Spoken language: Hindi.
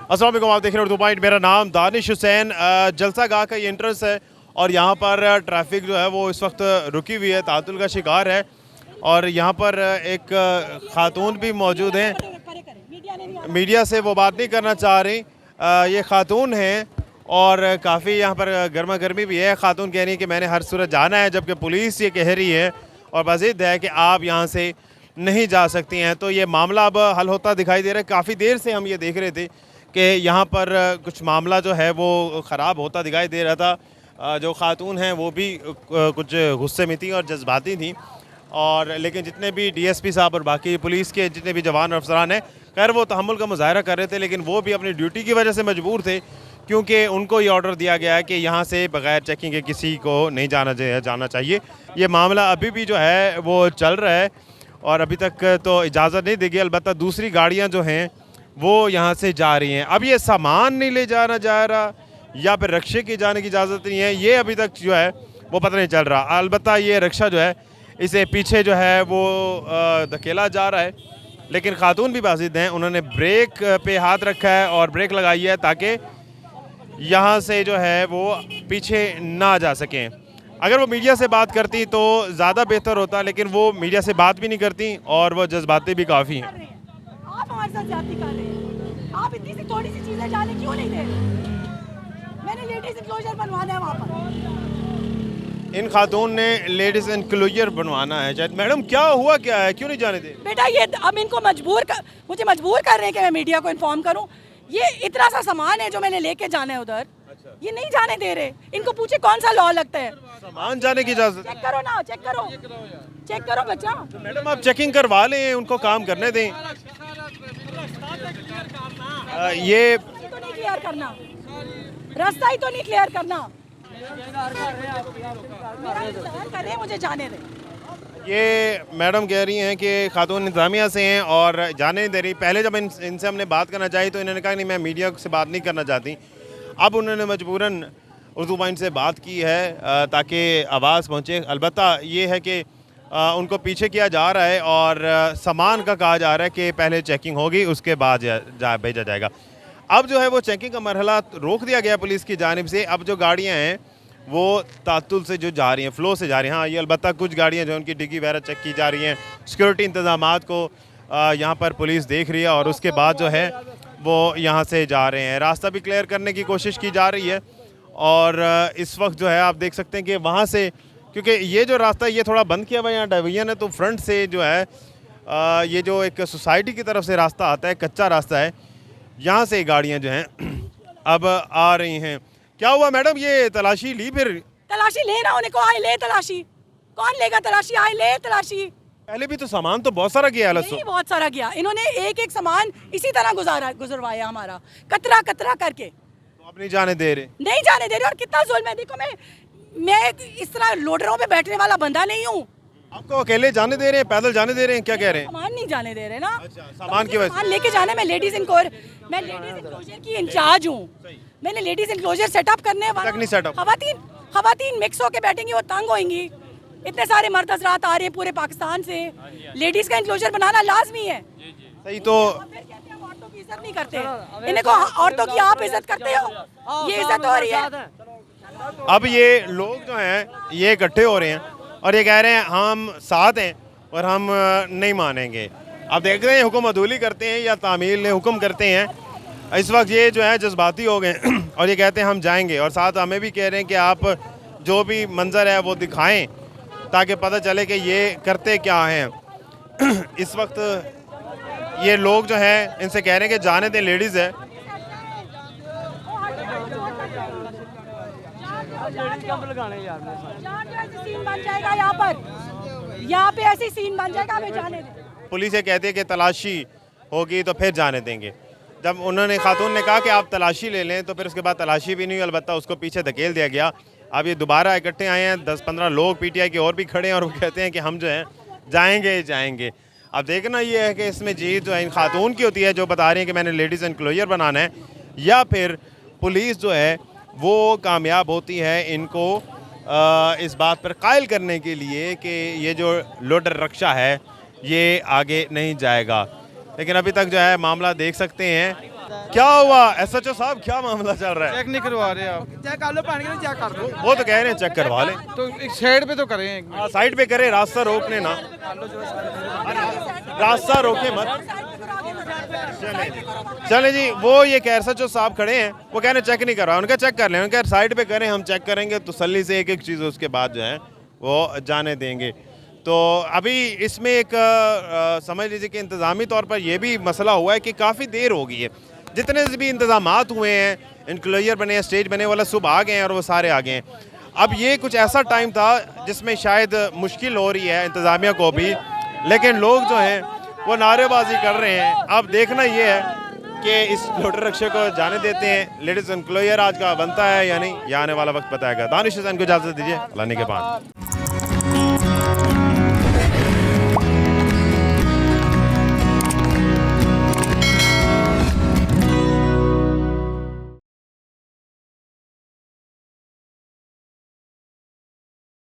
अस्सलाम वालेकुम, आप देख रहे हैं उर्दू पॉइंट। मेरा नाम दानिश हुसैन। जलसा गाह का ये एंट्रेंस है और यहाँ पर ट्रैफिक जो है वो इस वक्त रुकी हुई है, तातुल का शिकार है। और यहाँ पर एक खातून भी मौजूद हैं, मीडिया से वो बात नहीं करना चाह रही। ये खातून हैं और काफ़ी यहाँ पर गर्मा गर्मी भी है। खातून कह रही है कि मैंने हर सूरत जाना है, जबकि पुलिस ये कह रही है और मज़ीद है कि आप यहाँ से नहीं जा सकती हैं। तो ये मामला अब हल होता दिखाई दे रहा है। काफ़ी देर से हम ये देख रहे थे कि यहाँ पर कुछ मामला जो है वो ख़राब होता दिखाई दे रहा था। जो खातून हैं वो भी कुछ गुस्से में थी और जज्बाती थी। और लेकिन जितने भी डीएसपी साहब और बाकी पुलिस के जितने भी जवान और अफसरान हैं, खैर वो तहम्मुल का मुजाहरा कर रहे थे, लेकिन वो भी अपनी ड्यूटी की वजह से मजबूर थे, क्योंकि उनको ये ऑर्डर दिया गया है कि यहाँ से बग़ैर चेकिंग के किसी को नहीं जाना चाहिए। ये मामला अभी भी जो है वो चल रहा है और अभी तक तो इजाज़त नहीं दी गई। अलबत्ता दूसरी गाड़ियाँ जो हैं वो यहाँ से जा रही हैं। अब ये सामान नहीं ले जाना जा रहा या फिर रक्शे के जाने की इजाज़त नहीं है, ये अभी तक जो है वो पता नहीं चल रहा। अलबत्ता ये रक्षा जो है इसे पीछे जो है वो धकेला जा रहा है, लेकिन खातून भी बाजिद हैं। उन्होंने ब्रेक पे हाथ रखा है और ब्रेक लगाई है ताकि यहाँ से जो है वो पीछे ना जा सकें। अगर वो मीडिया से बात करती तो ज़्यादा बेहतर होता, लेकिन वो मीडिया से बात भी नहीं करती और वो जज्बाती भी काफ़ी हैं। आप हमारे साथ ज्यादती कर रहे हैं। आप इतनी सी थोड़ी सी चीजें जाने क्यों नहीं दे? मैंने लेडीज इंक्लोजर बनवाना है वहाँ पर। इन खातून ने लेडीज़ इंक्लोजर बनवाना है। मैडम क्या हुआ, क्या है, क्यों नहीं जाने दे? बेटा ये अब इनको मुझे मजबूर कर रहे हैं कि मैं मीडिया को इन्फॉर्म करूँ। ये इतना सा सामान है जो मैंने लेके जाना है उधर। अच्छा। ये नहीं जाने दे रहे। इनको पूछे कौन सा लॉ लगता है। सामान जाने की इजाज़त? चेक करो ना, चेक करो बच्चा। तो मैडम आप चेकिंग करवा लें, उनको काम करने दें। ये तो नहीं क्लियर करना, रास्ता ही तो नहीं क्लियर करना। मुझे जाने दें। ये मैडम कह रही हैं कि खातून इंतज़ामिया से हैं और जाने नहीं दे रही। पहले जब इनसे हमने बात करना चाहिए तो इन्होंने कहा नहीं, मैं मीडिया से बात नहीं करना चाहती। अब उन्होंने मजबूरन उर्दू पॉइंट से बात की है ताकि आवाज़ पहुँचे। अलबत्ता ये है कि उनको पीछे किया जा रहा है और सामान का कहा जा रहा है कि पहले चेकिंग होगी, उसके बाद भेजा जाएगा। अब जो है वो चेकिंग का मरहला रोक दिया गया पुलिस की जानिब से। अब जो गाड़ियाँ हैं वो तातुल से जो जा रही हैं, फ़्लो से जा रही हैं। हाँ, ये अलबत्ता कुछ गाड़ियाँ जो हैं उनकी डिग्गी वगैरह चेक की जा रही हैं। सिक्योरिटी इंतज़ामात को यहाँ पर पुलिस देख रही है और उसके बाद जो है वो यहाँ से जा रहे हैं। रास्ता भी क्लियर करने की कोशिश की जा रही है और इस वक्त जो है आप देख सकते हैं कि वहाँ से, क्योंकि ये जो रास्ता ये थोड़ा बंद किया हुआ है, यहाँ डाइवर्जन है, तो फ्रंट से जो है ये जो एक सोसाइटी की तरफ से रास्ता आता है, कच्चा रास्ता है, यहाँ से गाड़ियाँ जो हैं अब आ रही हैं। क्या हुआ मैडम, ये तलाशी ली? फिर तलाशी ले रहा हूँ, आए ले तलाशी। कौन लेगा तलाशी? आए ले तलाशी। पहले भी तो सामान तो बहुत सारा गया है। नहीं, बहुत सारा गया। इन्होंने एक एक सामान इसी तरह गुजरवाया हमारा, कतरा कतरा करके। तो आप नहीं जाने दे रहे? नहीं जाने दे रहे। और कितना जुल्म है। देखो मैं इस तरह लोडरों पे बैठने वाला बंदा नहीं हूँ। आपको अकेले जाने दे रहे हैं, पैदल जाने दे रहे हैं, क्या कह रहे हैं? सामान नहीं जाने दे रहे ना। अच्छा, सामान की वजह सामान लेके जाने में मैं लेडीज इंक्लोजर की इंचार्ज हूँ। मैंने लेडीज इंक्लोजर सेटअप करने वाला। खवातीन मिक्स होके बैठेंगी, वो तंग होंगी। इतने सारे मर्द हज़रात आ रहे हैं पूरे पाकिस्तान से, लेडीज का इंक्लोजर बनाना लाजमी है। सही तो औरतों की इज्जत नहीं करते। इन्हें को औरतों की आप इज्जत करते हो, ये इज्जत हो रही है। अब ये लोग जो हैं ये इकट्ठे हो रहे हैं और ये कह रहे हैं हम साथ हैं और हम नहीं मानेंगे। अब देख रहे हैं हुक्म अदूली करते हैं या तामील हुक्म करते हैं। इस वक्त ये जो है जज्बाती हो गए और ये कहते हैं हम जाएंगे, और साथ हमें भी कह रहे हैं कि आप जो भी मंजर है वो दिखाएं ताकि पता चले कि ये करते क्या हैं। इस वक्त ये लोग जो हैं इनसे कह रहे हैं कि जाने दें, लेडीज़ है। यहाँ पे ऐसी सीन बन जाएगा, हमें जाने दें। पुलिस ये कहती है कि तलाशी होगी तो फिर जाने देंगे। जब उन्होंने खातून ने कहा कि आप तलाशी ले लें तो फिर उसके बाद तलाशी भी नहीं हुई, अलबत्ता उसको पीछे धकेल दिया गया। अब ये दोबारा इकट्ठे आए हैं, 10-15 लोग पीटीआई के और भी खड़े हैं और वो कहते हैं कि हम जो हैं जाएंगे। अब देखना ये है कि इसमें जीत जो है इन खातून की होती है जो बता रही है कि मैंने लेडीज़ इंक्लोजर बनाना है, या फिर पुलिस जो है वो कामयाब होती है इनको इस बात पर कायल करने के लिए कि ये जो लोडर रक्षा है ये आगे नहीं जाएगा। लेकिन अभी तक जो है मामला देख सकते हैं क्या हुआ एसएचओ साहब, क्या मामला चल रहा है? चेक नहीं करवा रहे आप। चेक कर लो, पानी का चेक कर दो। वो तो कह रहे हैं चेक करवा लें। तो एक साइड पे तो करें एक मिनट। साइड पे करें, रास्ता रोकने ना, रास्ता रोके मत। चले जी, वो ये कह एसएचओ साहब खड़े हैं, वो कह रहे हैं चेक नहीं करवा, उनका चेक कर लें, उनका साइड पे करें, हम चेक करेंगे तसल्ली से एक एक चीज़, उसके बाद जो है वो जाने देंगे। तो अभी इसमें एक समझ लीजिए कि इंतज़ामी तौर पर यह भी मसला हुआ है कि काफ़ी देर हो गई है, जितने से भी इंतज़ामात हुए हैं, इंक्लोजर बने हैं, स्टेज बने वाला सुबह आ गए हैं और वो सारे आ गए हैं। अब ये कुछ ऐसा टाइम था जिसमें शायद मुश्किल हो रही है इंतज़ामिया को भी, लेकिन लोग जो हैं वो नारेबाजी कर रहे हैं। अब देखना ये है कि इस लोटर रक्शे को जाने देते हैं, लेडीज़ इंक्लोजर आज का बनता है या नहीं, यह आने वाला वक्त बताएगा। दानिश हुसैन को इजाज़त दीजिए, अल्लाह के पास।